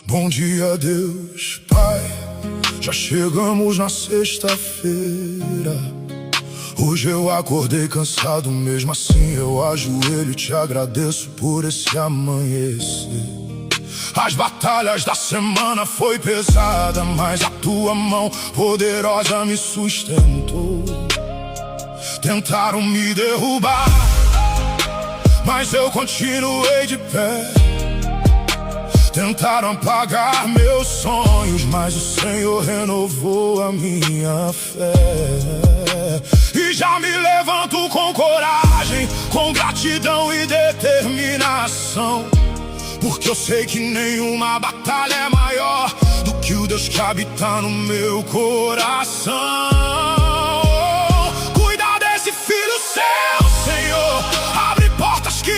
Bom dia, Deus, Pai, já chegamos na sexta-feira. Hoje eu acordei cansado, mesmo assim eu ajoelho e te agradeço por esse amanhecer. As batalhas da semana foi pesada, mas a tua mão poderosa me sustentou. Tentaram me derrubar, mas eu continuei de pé. Tentaram apagar meus sonhos, mas o Senhor renovou a minha fé. E já me levanto com coragem, com gratidão e determinação, porque eu sei que nenhuma batalha é maior do que o Deus que habita no meu coração. Cuida desse filho seu, Senhor, abre portas que